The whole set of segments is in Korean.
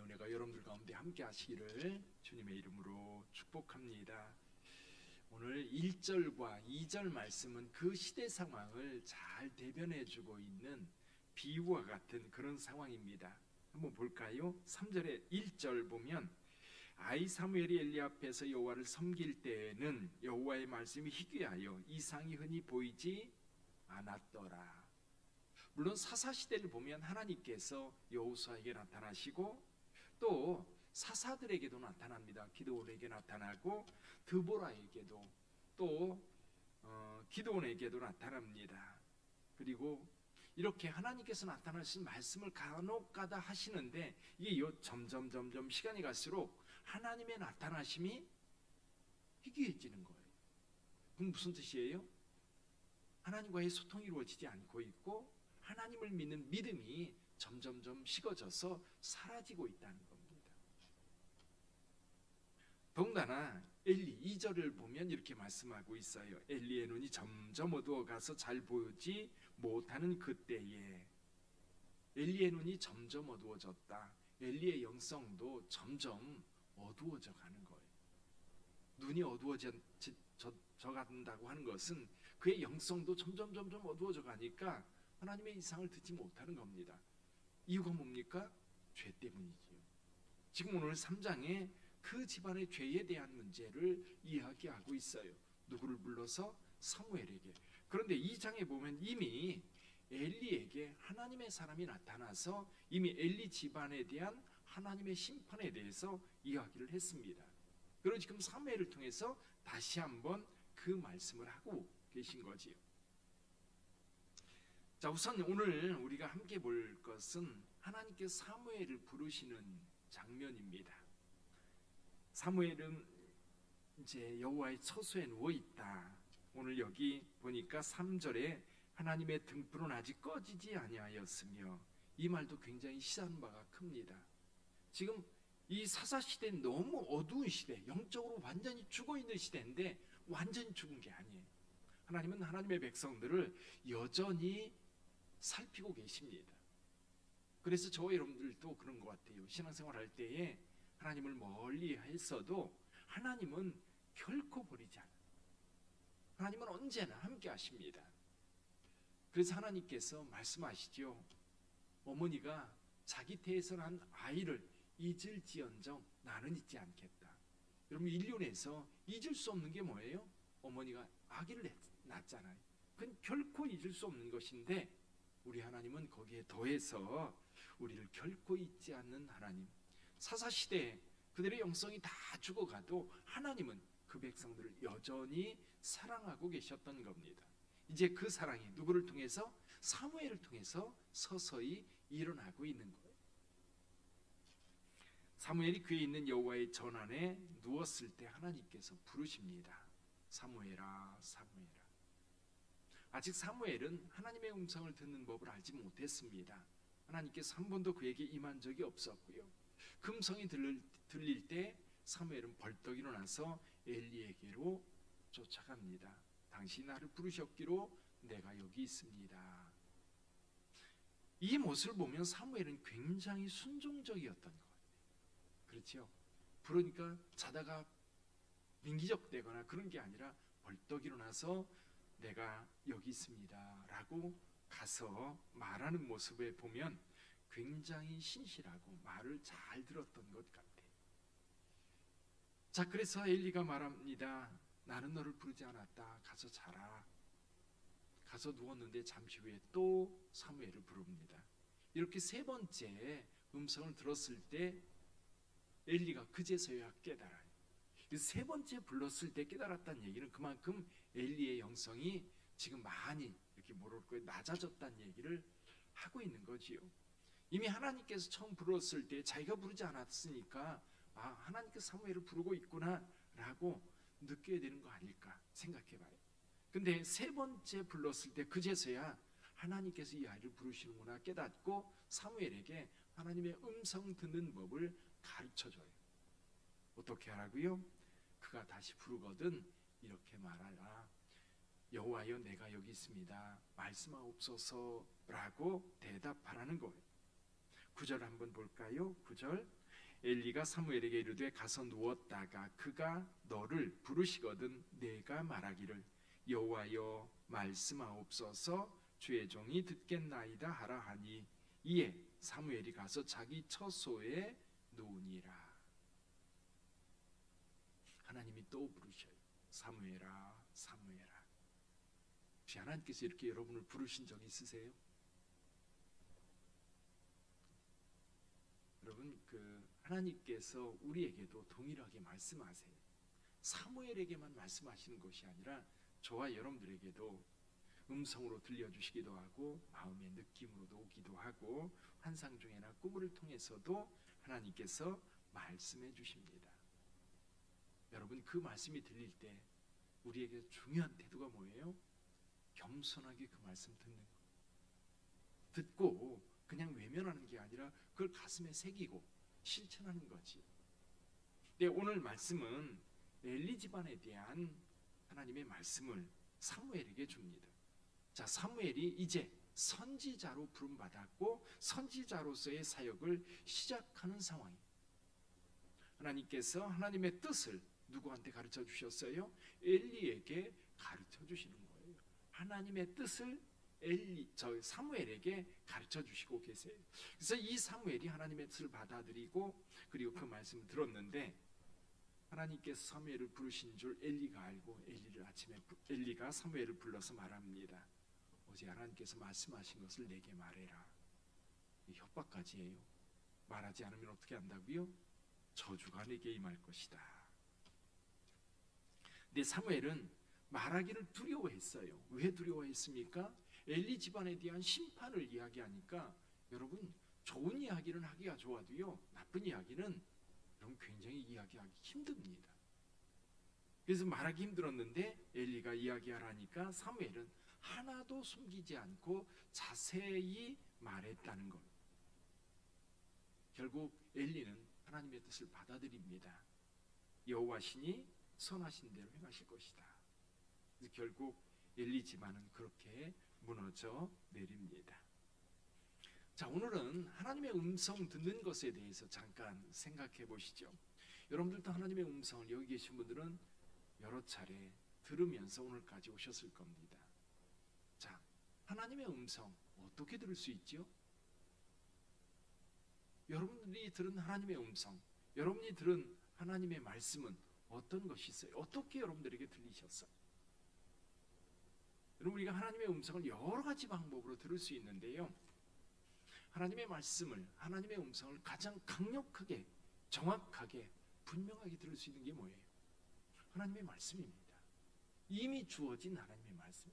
하나님의 은혜가 여러분들 가운데 함께 하시기를 주님의 이름으로 축복합니다. 오늘 1절과 2절 말씀은 그 시대 상황을 잘 대변해주고 있는 비유와 같은 그런 상황입니다. 한번 볼까요? 3절의 1절 보면 아이 사무엘이 엘리 앞에서 여호와를 섬길 때에는 여호와의 말씀이 희귀하여 이상이 흔히 보이지 않았더라. 물론 사사시대를 보면 하나님께서 여호수아에게 나타나시고 또 사사들에게도 나타납니다. 기드온에게 나타나고 드보라에게도 또 기드온에게도 나타납니다. 그리고 이렇게 하나님께서 나타나신 말씀을 간혹가다 하시는데 이게 점점 시간이 갈수록 하나님의 나타나심이 희귀해지는 거예요. 그럼 무슨 뜻이에요? 하나님과의 소통이 이루어지지 않고 있고 하나님을 믿는 믿음이 점점 식어져서 사라지고 있다는 겁니다. 더군다나 엘리 2절을 보면 이렇게 말씀하고 있어요. 엘리의 눈이 점점 어두워가서 잘 보지 못하는 그때에 엘리의 눈이 점점 어두워졌다. 엘리의 영성도 점점 어두워져 가는 거예요. 눈이 어두워져 간다고 하는 것은 그의 영성도 점점 어두워져 가니까 하나님의 이상을 듣지 못하는 겁니다. 이유가 뭡니까? 죄 때문이지요. 지금 오늘 3장에 그 집안의 죄에 대한 문제를 이야기하고 있어요. 누구를 불러서? 사무엘에게. 그런데 2장에 보면 이미 엘리에게 하나님의 사람이 나타나서 이미 엘리 집안에 대한 하나님의 심판에 대해서 이야기를 했습니다. 그리고 지금 사무엘을 통해서 다시 한번 그 말씀을 하고 계신 거지요. 자, 우선 오늘 우리가 함께 볼 것은 하나님께서 사무엘을 부르시는 장면입니다. 사무엘은 이제 여호와의 처소에 누워 있다. 오늘 여기 보니까 3절에 하나님의 등불은 아직 꺼지지 아니하였으며, 이 말도 굉장히 시사하는 바가 큽니다. 지금 이 사사시대는 너무 어두운 시대, 영적으로 완전히 죽어있는 시대인데 완전히 죽은 게 아니에요. 하나님은 하나님의 백성들을 여전히 살피고 계십니다. 그래서 저와 여러분들도 그런 것 같아요. 신앙생활 할 때에 하나님을 멀리 했어도 하나님은 결코 버리지 않아요. 하나님은 언제나 함께 하십니다. 그래서 하나님께서 말씀하시죠. 어머니가 자기 태에서 난 아이를 잊을지언정 나는 잊지 않겠다. 여러분, 인륜에서 잊을 수 없는 게 뭐예요? 어머니가 아기를 낳았잖아요. 그건 결코 잊을 수 없는 것인데 우리 하나님은 거기에 더해서 우리를 결코 잊지 않는 하나님. 사사시대에 그들의 영성이 다 죽어가도 하나님은 그 백성들을 여전히 사랑하고 계셨던 겁니다. 이제 그 사랑이 누구를 통해서? 사무엘을 통해서 서서히 일어나고 있는 거예요. 사무엘이 그에 있는 여호와의 전안에 누웠을 때 하나님께서 부르십니다. 사무엘아, 사무엘아. 아직 사무엘은 하나님의 음성을 듣는 법을 알지 못했습니다. 하나님께서 한 번도 그에게 임한 적이 없었고요. 그 음성이 들릴 때 사무엘은 벌떡 일어나서 엘리에게로 쫓아갑니다. 당신이 나를 부르셨기로 내가 여기 있습니다. 이 모습을 보면 사무엘은 굉장히 순종적이었던 것 같아요. 그렇죠? 그러니까 자다가 민기적대거나 그런 게 아니라 벌떡 일어나서 내가 여기 있습니다 라고 가서 말하는 모습에 보면 굉장히 신실하고 말을 잘 들었던 것 같아요. 자, 그래서 엘리가 말합니다. 나는 너를 부르지 않았다. 가서 자라. 가서 누웠는데 잠시 후에 또 사무엘을 부릅니다. 이렇게 세 번째 음성을 들었을 때 엘리가 그제서야 깨달아요. 세 번째 불렀을 때 깨달았다는 얘기는 그만큼 엘리의 영성이 지금 많이 이렇게 낮아졌다는 얘기를 하고 있는 거지요. 이미 하나님께서 처음 불렀을 때 자기가 부르지 않았으니까 아, 하나님께서 사무엘을 부르고 있구나 라고 느껴야 되는 거 아닐까 생각해봐요. 근데 세 번째 불렀을 때 그제서야 하나님께서 이 아이를 부르시는구나 깨닫고 사무엘에게 하나님의 음성 듣는 법을 가르쳐줘요. 어떻게 하라고요? 그가 다시 부르거든 이렇게 말하라. 여호와여, 내가 여기 있습니다. 말씀하옵소서 라고 대답하라는 거예요. 9절 한번 볼까요? 9절. 엘리가 사무엘에게 이르되 가서 누웠다가 그가 너를 부르시거든 내가 말하기를 여호와여 말씀하옵소서 주의 종이 듣겠나이다 하라 하니 이에 사무엘이 가서 자기 처소에 누우니라. 하나님이 또 부르셔요. 사무엘아 사무엘아. 혹시 하나님께서 이렇게 여러분을 부르신 적 있으세요? 여러분, 하나님께서 우리에게도 동일하게 말씀하세요. 사무엘에게만 말씀하시는 것이 아니라 저와 여러분들에게도 음성으로 들려주시기도 하고 마음의 느낌으로도 오기도 하고 환상 중에나 꿈을 통해서도 하나님께서 말씀해 주십니다. 여러분, 그 말씀이 들릴 때 우리에게 중요한 태도가 뭐예요? 겸손하게 그 말씀 듣는 것. 듣고 그냥 외면하는 게 아니라 그걸 가슴에 새기고 실천하는 거지. 네, 오늘 말씀은 엘리 집안에 대한 하나님의 말씀을 사무엘에게 줍니다. 자, 사무엘이 이제 선지자로 부름받았고 선지자로서의 사역을 시작하는 상황입니다. 하나님께서 하나님의 뜻을 누구한테 가르쳐 주셨어요? 엘리에게 가르쳐 주시는 거예요. 하나님의 뜻을 사무엘에게 가르쳐 주시고 계세요. 그래서 이 사무엘이 하나님의 뜻을 받아들이고 그리고 그 말씀을 들었는데 하나님께서 사무엘을 부르신 줄 엘리가 알고 엘리가 사무엘을 불러서 말합니다. 어제 하나님께서 말씀하신 것을 내게 말해라. 협박까지 해요. 말하지 않으면 어떻게 한다고요? 저주가 내게 임할 것이다. 근데 사무엘은 말하기를 두려워했어요. 왜 두려워했습니까? 엘리 집안에 대한 심판을 이야기하니까 여러분, 좋은 이야기는 하기가 좋아도요 나쁜 이야기는 여러분 굉장히 이야기하기 힘듭니다. 그래서 말하기 힘들었는데 엘리가 이야기하라니까 사무엘은 하나도 숨기지 않고 자세히 말했다는 것. 결국 엘리는 하나님의 뜻을 받아들입니다. 여호와시니 선하신 대로 행하실 것이다. 그래서 결국 엘리 집안은 그렇게 무너져 내립니다. 자, 오늘은 하나님의 음성 듣는 것에 대해서 잠깐 생각해 보시죠. 여러분들도 하나님의 음성을 여기 계신 분들은 여러 차례 들으면서 오늘까지 오셨을 겁니다. 자, 하나님의 음성 어떻게 들을 수 있죠? 여러분들이 들은 하나님의 음성, 여러분이 들은 하나님의 말씀은 어떤 것이 있어요? 어떻게 여러분들에게 들리셨어요? 여러분, 우리가 하나님의 음성을 여러 가지 방법으로 들을 수 있는데요, 하나님의 말씀을, 하나님의 음성을 가장 강력하게, 정확하게, 분명하게 들을 수 있는 게 뭐예요? 하나님의 말씀입니다. 이미 주어진 하나님의 말씀.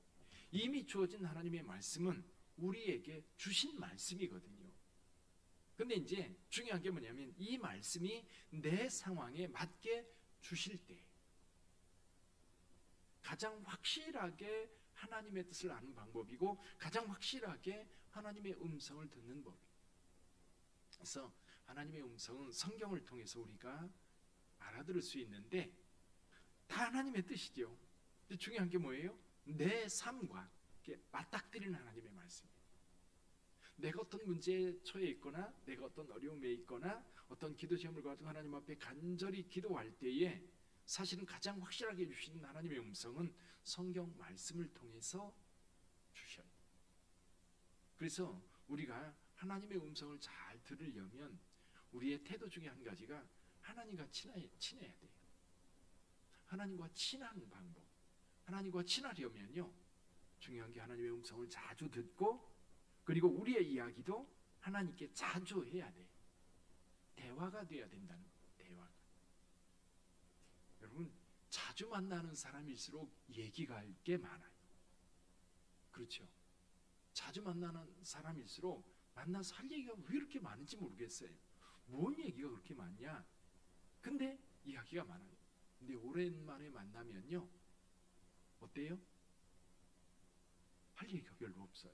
이미 주어진 하나님의 말씀은 우리에게 주신 말씀이거든요. 근데 이제 중요한 게 뭐냐면 이 말씀이 내 상황에 맞게 주실 때 가장 확실하게 하나님의 뜻을 아는 방법이고 가장 확실하게 하나님의 음성을 듣는 법이에요. 그래서 하나님의 음성은 성경을 통해서 우리가 알아들을 수 있는데 다 하나님의 뜻이죠. 근데 중요한 게 뭐예요? 내 삶과 맞닥뜨리는 하나님의 말씀이에요. 내가 어떤 문제에 처해 있거나 내가 어떤 어려움에 있거나 어떤 기도 제목을 가지고 하나님 앞에 간절히 기도할 때에 사실은 가장 확실하게 주시는 하나님의 음성은 성경 말씀을 통해서 주셔요. 그래서 우리가 하나님의 음성을 잘 들으려면 우리의 태도 중에 한 가지가 하나님과 친해야 돼요. 하나님과 친한 방법. 하나님과 친하려면요, 중요한 게 하나님의 음성을 자주 듣고 그리고 우리의 이야기도 하나님께 자주 해야 돼요. 대화가 돼야 된다는 거예요. 대화가. 여러분, 자주 만나는 사람일수록 얘기가 할 게 많아요. 그렇죠? 자주 만나는 사람일수록 만나서 할 얘기가 왜 이렇게 많은지 모르겠어요. 뭔 얘기가 그렇게 많냐? 근데 이야기가 많아요. 근데 오랜만에 만나면요, 어때요? 할 얘기가 별로 없어요.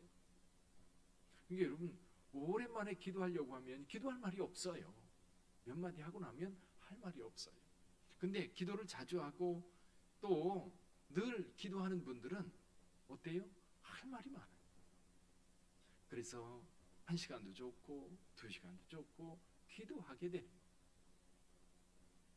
그러니까 여러분, 오랜만에 기도하려고 하면 기도할 말이 없어요. 몇 마디 하고 나면 할 말이 없어요. 근데 기도를 자주 하고 또 늘 기도하는 분들은 어때요? 할 말이 많아요. 그래서 1시간도 좋고 2시간도 좋고 기도하게 되는 거예요.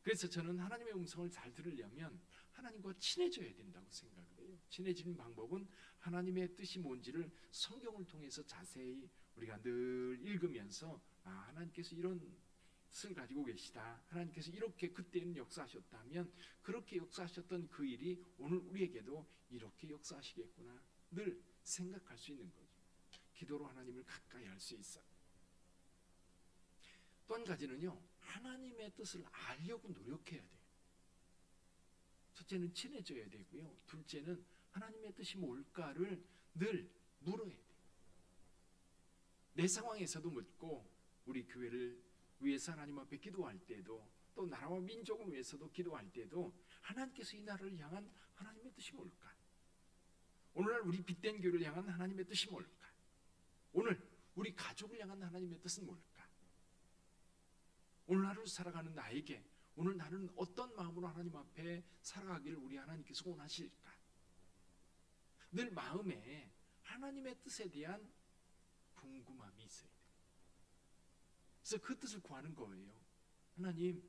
그래서 저는 하나님의 음성을 잘 들으려면 하나님과 친해져야 된다고 생각을 해요. 친해지는 방법은 하나님의 뜻이 뭔지를 성경을 통해서 자세히 우리가 늘 읽으면서 하나님께서 이런 뜻을 가지고 계시다. 하나님께서 이렇게 그때는 역사하셨다면 그렇게 역사하셨던 그 일이 오늘 우리에게도 이렇게 역사하시겠구나 늘 생각할 수 있는 거죠. 기도로 하나님을 가까이 할 수 있어요. 또 한 가지는요, 하나님의 뜻을 알려고 노력해야 돼요. 첫째는 친해져야 되고요. 둘째는 하나님의 뜻이 뭘까를 늘 물어야 돼요. 내 상황에서도 묻고 우리 교회를 위해서 하나님 앞에 기도할 때도 또 나라와 민족을 위해서도 기도할 때도 하나님께서 이 나라를 향한 하나님의 뜻이 뭘까? 오늘날 우리 빛된 교회를 향한 하나님의 뜻이 뭘까? 오늘 우리 가족을 향한 하나님의 뜻은 뭘까? 오늘 하루 살아가는 나에게 오늘 나는 어떤 마음으로 하나님 앞에 살아가기를 우리 하나님께서 원하실까? 늘 마음에 하나님의 뜻에 대한 궁금함이 있어야 돼요. 그래서 그 뜻을 구하는 거예요. 하나님,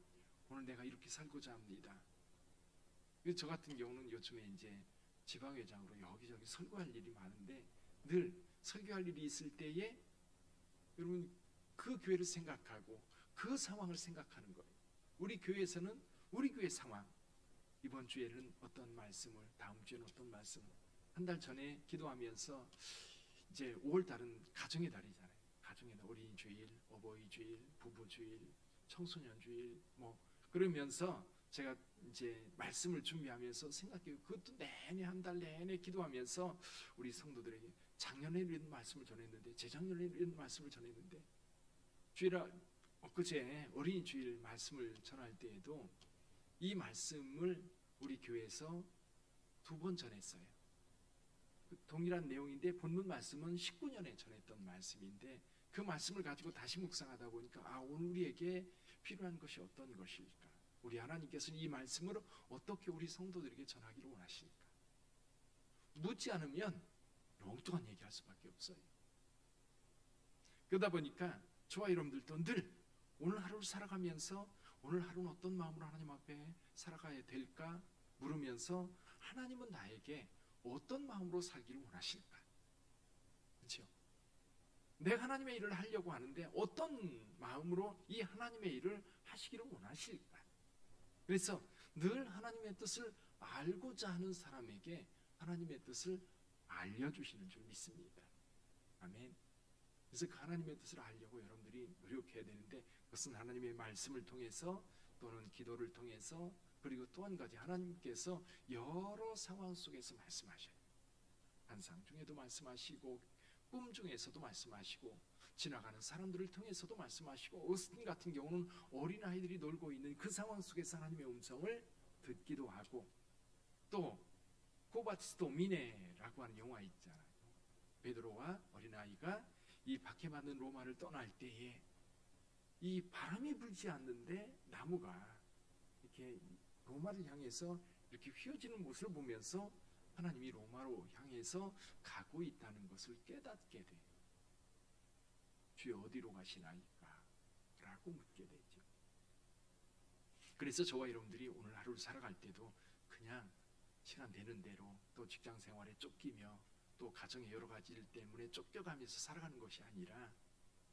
오늘 내가 이렇게 살고자 합니다. 저 같은 경우는 요즘에 이제 지방회장으로 여기저기 설교할 일이 많은데 늘 설교할 일이 있을 때에 여러분 그 교회를 생각하고 그 상황을 생각하는 거예요. 우리 교회에서는 우리 교회 상황, 이번 주에는 어떤 말씀을, 다음 주에는 어떤 말씀을, 한 달 전에 기도하면서 이제 5월달은 가정의 달이잖아요. 가정의 달, 어린이 주일, 어버이 주일, 부부 주일, 청소년 주일, 그러면서 제가 이제 말씀을 준비하면서 생각해요. 그것도 내내 한 달 내내 기도하면서 우리 성도들에게 작년에 이런 말씀을 전했는데, 재작년에 이런 말씀을 전했는데, 주일아 엊그제 어린이 주일 말씀을 전할 때에도 이 말씀을 우리 교회에서 2번 전했어요. 동일한 내용인데 본문 말씀은 19년에 전했던 말씀인데 그 말씀을 가지고 다시 묵상하다 보니까 오늘 우리에게 필요한 것이 어떤 것일까? 우리 하나님께서는 이 말씀을 어떻게 우리 성도들에게 전하기를 원하실까? 묻지 않으면 엉뚱한 얘기할 수밖에 없어요. 그러다 보니까 저와 여러분들도 늘 오늘 하루를 살아가면서 오늘 하루는 어떤 마음으로 하나님 앞에 살아가야 될까 물으면서 하나님은 나에게 어떤 마음으로 살기를 원하실까? 그렇죠? 내가 하나님의 일을 하려고 하는데 어떤 마음으로 이 하나님의 일을 하시기를 원하실까? 그래서 늘 하나님의 뜻을 알고자 하는 사람에게 하나님의 뜻을 알려주시는 줄 믿습니다. 아멘. 그래서 그 하나님의 뜻을 알려고 여러분들이 노력해야 되는데 그것은 하나님의 말씀을 통해서 또는 기도를 통해서 그리고 또 한 가지 하나님께서 여러 상황 속에서 말씀하셔요. 환상 중에도 말씀하시고 꿈 중에서도 말씀하시고 지나가는 사람들을 통해서도 말씀하시고 어스틴 같은 경우는 어린아이들이 놀고 있는 그 상황 속에서 하나님의 음성을 듣기도 하고 또 코바티스토 미네라고 하는 영화 있잖아요. 베드로와 어린아이가 이 박해받는 로마를 떠날 때에 이 바람이 불지 않는데 나무가 이렇게 로마를 향해서 이렇게 휘어지는 모습을 보면서 하나님이 로마로 향해서 가고 있다는 것을 깨닫게 돼요. 주여 어디로 가시나이까? 라고 묻게 되죠. 그래서 저와 여러분들이 오늘 하루를 살아갈 때도 그냥 시간 되는 대로 또 직장 생활에 쫓기며 또 가정의 여러 가지 일 때문에 쫓겨가면서 살아가는 것이 아니라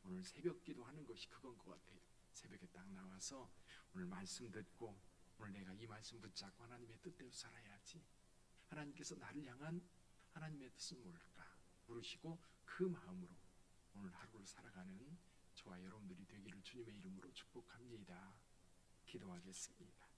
오늘 새벽 기도하는 것이 그건 것 같아요. 새벽에 딱 나와서 오늘 말씀 듣고 오늘 내가 이 말씀 붙잡고 하나님의 뜻대로 살아야지. 하나님께서 나를 향한 하나님의 뜻은 뭘까? 물으시고 그 마음으로 오늘 하루를 살아가는 저와 여러분들이 되기를 주님의 이름으로 축복합니다. 기도하겠습니다.